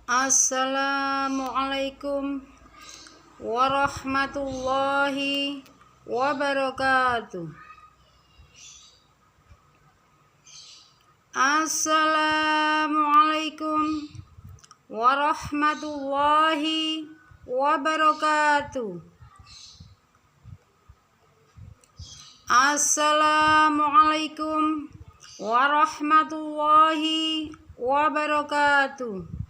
Assalamualaikum warahmatullahi wabarakatuh. Assalamualaikum warahmatullahi wabarakatuh. Assalamualaikum warahmatullahi wabarakatuh.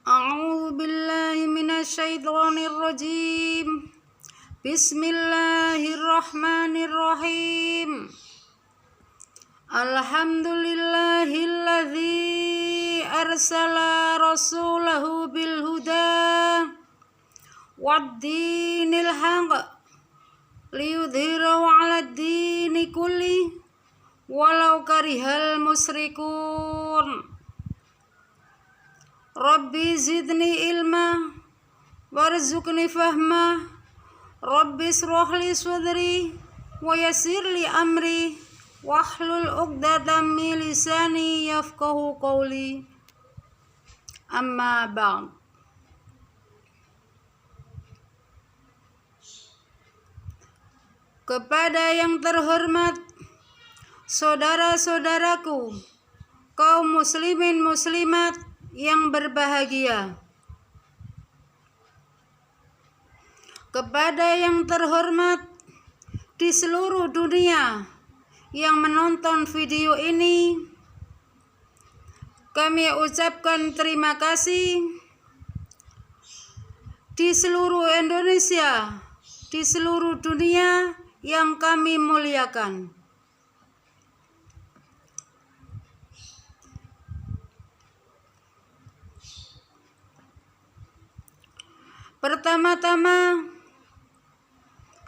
A'udzu billahi minasy syaithanir rajim. Bismillahirrahmanirrahim. Alhamdulillahilladzi arsala rasulahu bil huda waddinil haqq liyudhhirahu 'alad dini kulli walau karihal musyrikun. Rabbi zidni ilma warzuqni fahma. Rabbi shrah li sadri wa yassir li amri wahlul 'uqdatam min lisani yafqahu qawli. Amma ba'd. Kepada yang terhormat saudara-saudaraku kaum muslimin muslimat yang berbahagia, kepada yang terhormat di seluruh dunia yang menonton video ini, kami ucapkan terima kasih. Di seluruh Indonesia, di seluruh dunia yang kami muliakan, pertama-tama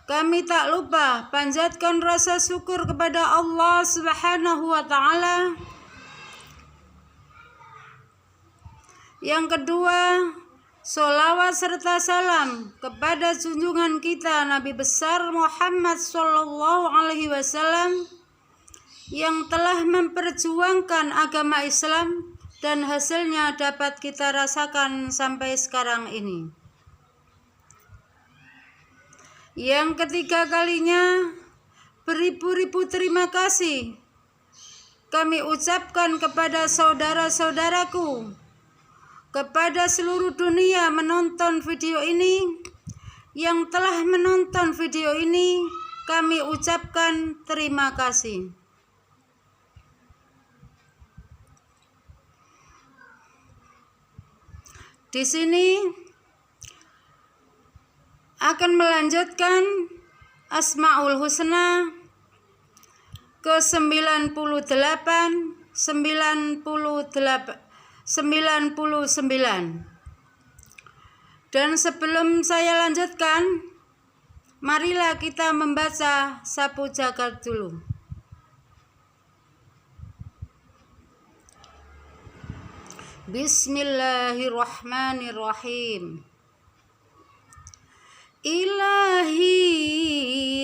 kami tak lupa panjatkan rasa syukur kepada Allah Subhanahu wa Ta'ala. Yang kedua, sholawat serta salam kepada junjungan kita Nabi besar Muhammad Sallallahu Alaihi Wasallam yang telah memperjuangkan agama Islam dan hasilnya dapat kita rasakan sampai sekarang ini. Yang ketiga kalinya, beribu-ribu terima kasih kami ucapkan kepada saudara-saudaraku, kepada seluruh dunia menonton video ini. Yang telah menonton video ini, kami ucapkan terima kasih. Di sini akan melanjutkan Asmaul Husna ke-98 99. Dan sebelum saya lanjutkan, marilah kita membaca sapu jagat dulu. Bismillahirrahmanirrahim. Ilahi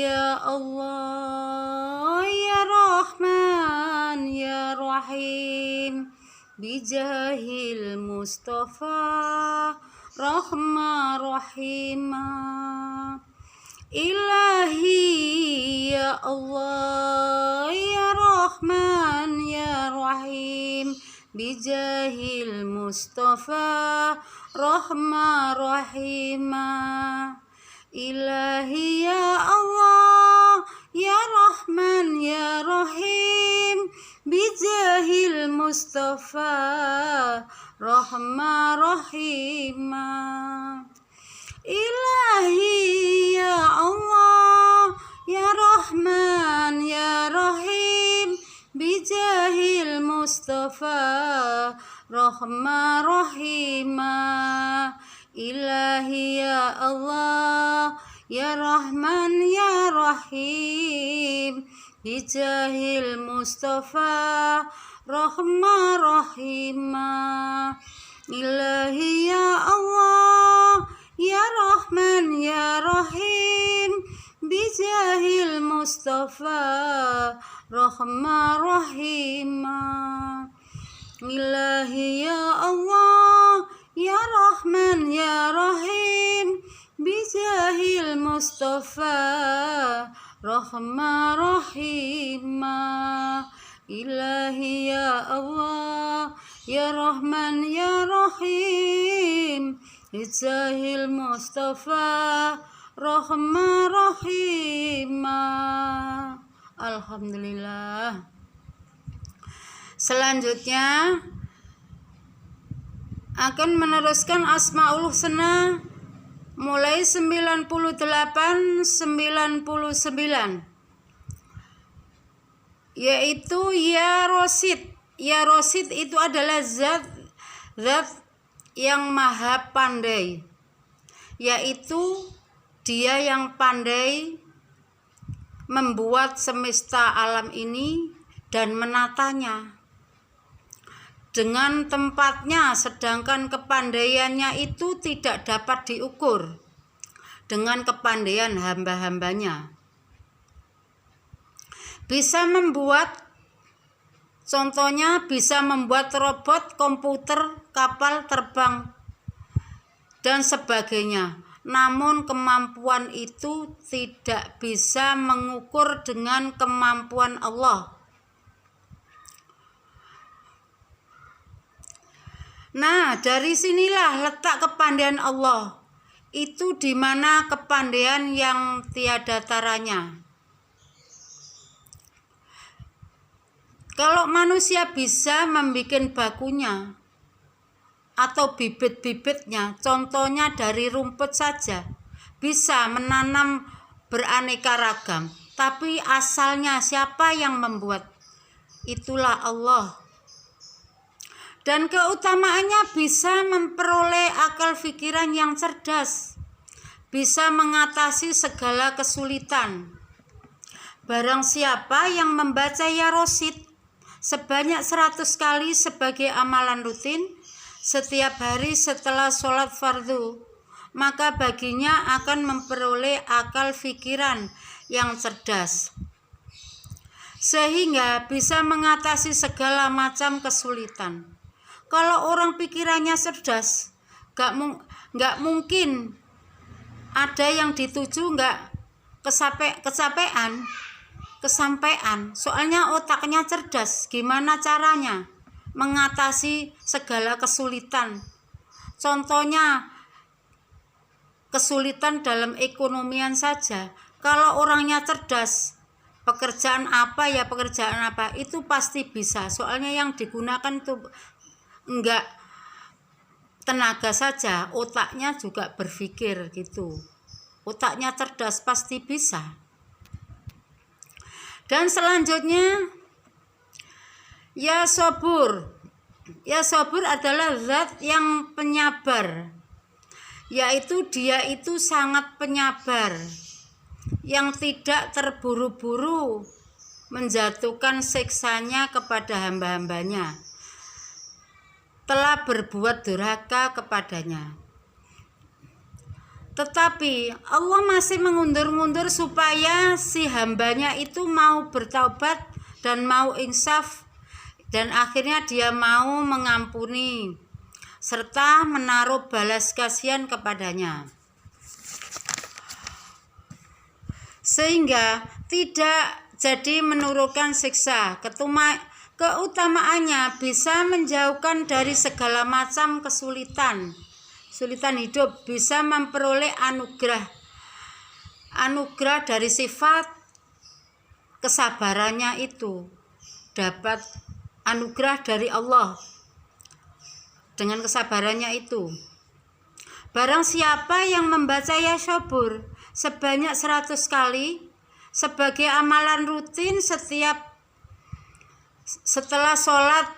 ya Allah ya Rahman ya Rahim, bijahil Mustafa rahma rahima. Ilahi ya Allah ya Rahman ya Rahim, bijahil Mustafa rahma rahima. Ilahi ya Allah ya Rahman ya Rahim, bijahil Mustafa rahma rahima. Ilahi ya Allah ya Rahman ya Rahim, bijahil Mustafa rahma rahima. Ilahi ya Allah ya Rahman ya Rahim, bijahil Mustafa rahma rahima. Ilahi ya Allah ya Rahman ya Rahim, bijahil Mustafa Rahman Rahim. Ilahi ya Allah, ya Rahman ya Rahim, bijahil Mustafa Rahman Rahim. Ilahi ya Allah, ya Rahman ya Rahim, bijahil Mustafa Rahman Rahim. Alhamdulillah. Selanjutnya akan meneruskan Asmaul Husna mulai 98 99, yaitu Ya Rosid. Ya Rosid itu adalah zat yang maha pandai, yaitu Dia yang pandai membuat semesta alam ini dan menatanya dengan tempatnya, sedangkan kepandaiannya itu tidak dapat diukur dengan kepandaian hamba-hambanya. Bisa membuat, contohnya bisa membuat robot, komputer, kapal terbang, dan sebagainya. Namun kemampuan itu tidak bisa mengukur dengan kemampuan Allah. Nah, dari sinilah letak kepandaian Allah. Itu di mana kepandaian yang tiada taranya. Kalau manusia bisa membuat bakunya atau bibit-bibitnya, contohnya dari rumput saja, bisa menanam beraneka ragam. Tapi asalnya siapa yang membuat? Itulah Allah. Dan keutamaannya bisa memperoleh akal pikiran yang cerdas, bisa mengatasi segala kesulitan. Barang siapa yang membaca Ya Rosid sebanyak 100 kali sebagai amalan rutin setiap hari setelah sholat fardu, maka baginya akan memperoleh akal pikiran yang cerdas, sehingga bisa mengatasi segala macam kesulitan. Kalau orang pikirannya cerdas, gak mungkin ada yang dituju gak kesampaian. Soalnya otaknya cerdas. Gimana caranya mengatasi segala kesulitan? Contohnya kesulitan dalam ekonomian saja. Kalau orangnya cerdas, pekerjaan apa itu pasti bisa. Soalnya yang digunakan itu enggak tenaga saja, otaknya juga berpikir gitu. Otaknya cerdas, pasti bisa. Dan selanjutnya Ya Sabur. Ya Sabur adalah zat yang penyabar, yaitu Dia itu sangat penyabar, yang tidak terburu-buru menjatuhkan siksanya kepada hamba-hambanya telah berbuat durhaka kepadanya. Tetapi Allah masih mengundur-undur supaya si hambanya itu mau bertaubat dan mau insaf, dan akhirnya Dia mau mengampuni serta menaruh balas kasihan kepadanya, sehingga tidak jadi menurunkan siksa. Keutamaannya bisa menjauhkan dari segala macam kesulitan hidup, bisa memperoleh anugerah dari sifat kesabarannya itu, dapat anugerah dari Allah dengan kesabarannya itu. Barang siapa yang membaca Ya Sabur sebanyak 100 kali sebagai amalan rutin setelah sholat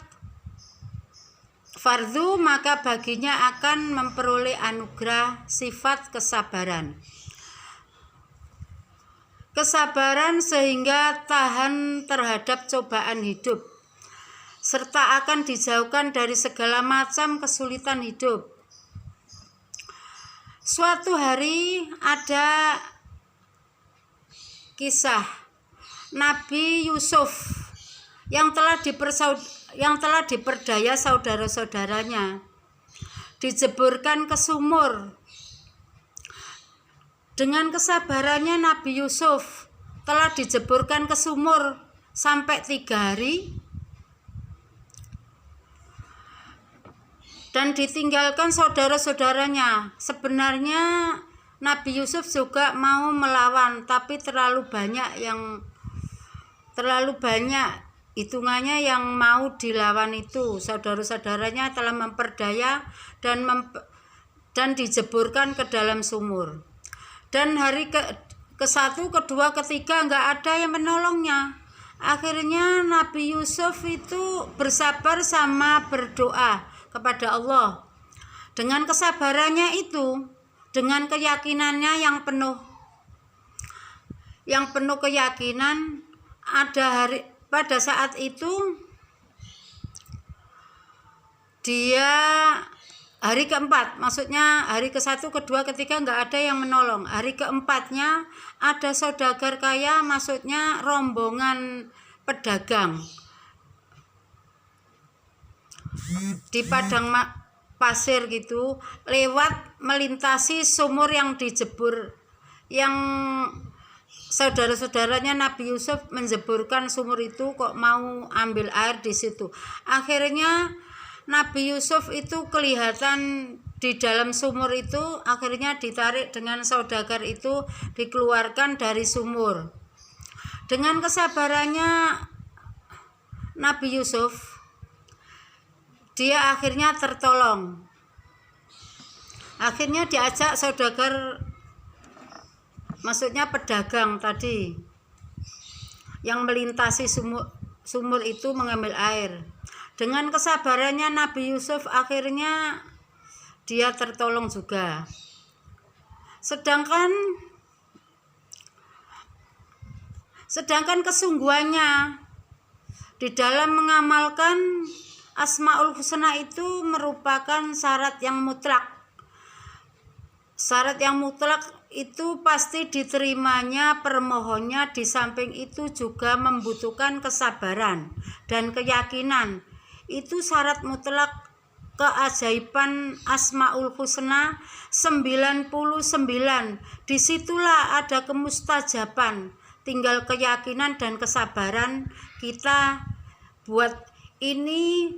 fardu, maka baginya akan memperoleh anugerah sifat kesabaran sehingga tahan terhadap cobaan hidup, serta akan dijauhkan dari segala macam kesulitan hidup. Suatu hari ada kisah Nabi Yusuf yang telah diperdaya saudara-saudaranya, dijeburkan ke sumur. Dengan kesabarannya Nabi Yusuf telah dijeburkan ke sumur sampai 3 hari dan ditinggalkan saudara-saudaranya. Sebenarnya Nabi Yusuf juga mau melawan, tapi terlalu banyak hitungannya yang mau dilawan itu. Saudara-saudaranya telah memperdaya dan dijeburkan ke dalam sumur. Dan hari ke-1, kedua, ketiga nggak ada yang menolongnya. Akhirnya Nabi Yusuf itu bersabar sama berdoa kepada Allah. Dengan kesabarannya itu, dengan keyakinannya yang penuh keyakinan, pada saat itu dia hari ke-4, maksudnya hari ke-1, kedua, ketiga nggak ada yang menolong. Hari ke-4-nya ada saudagar kaya, maksudnya rombongan pedagang di padang pasir gitu, lewat melintasi sumur yang dijebur, yang saudara-saudaranya Nabi Yusuf menjeburkan sumur itu, kok mau ambil air di situ. Akhirnya Nabi Yusuf itu kelihatan di dalam sumur itu, akhirnya ditarik dengan saudagar itu, dikeluarkan dari sumur. Dengan kesabarannya Nabi Yusuf, dia akhirnya tertolong. Akhirnya diajak saudagar, maksudnya pedagang tadi yang melintasi sumur itu mengambil air. Dengan kesabarannya Nabi Yusuf, akhirnya dia tertolong juga. Sedangkan kesungguhannya di dalam mengamalkan Asmaul Husna itu merupakan syarat yang mutlak. Syarat yang mutlak itu pasti diterimanya permohonnya. Di samping itu juga membutuhkan kesabaran dan keyakinan. Itu syarat mutlak keajaiban Asmaul Husna 99. Disitulah ada kemustajaban. Tinggal keyakinan dan kesabaran kita buat ini,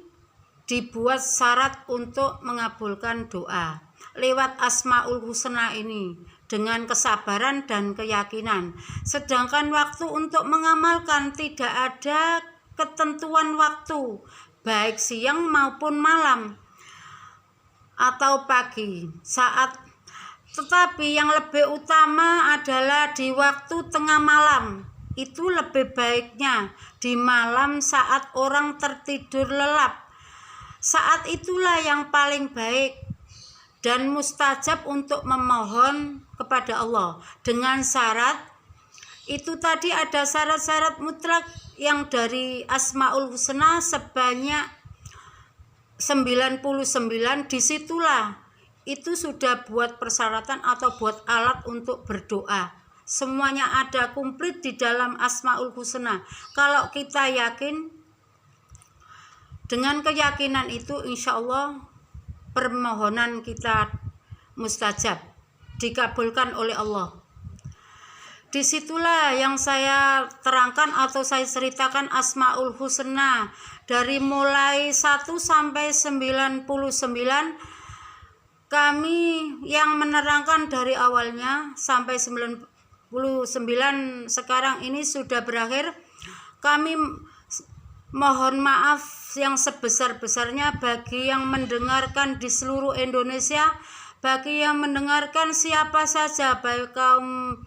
dibuat syarat untuk mengabulkan doa lewat Asmaul Husna ini dengan kesabaran dan keyakinan. Sedangkan waktu untuk mengamalkan tidak ada ketentuan waktu, baik siang maupun malam atau pagi saat, tetapi yang lebih utama adalah di waktu tengah malam. Itu lebih baiknya di malam saat orang tertidur lelap. Saat itulah yang paling baik dan mustajab untuk memohon kepada Allah. Dengan syarat itu tadi, ada syarat-syarat mutlak yang dari Asmaul Husna sebanyak 99. Disitulah itu sudah buat persyaratan atau buat alat untuk berdoa. Semuanya ada komplit di dalam Asmaul Husna. Kalau kita yakin, dengan keyakinan itu insya Allah permohonan kita mustajab, dikabulkan oleh Allah. Disitulah yang saya terangkan atau saya ceritakan Asmaul Husna dari mulai 1 sampai 99. Kami yang menerangkan dari awalnya sampai 99 sekarang ini sudah berakhir. Kami mohon maaf yang sebesar-besarnya bagi yang mendengarkan di seluruh Indonesia, bagi yang mendengarkan siapa saja, baik kaum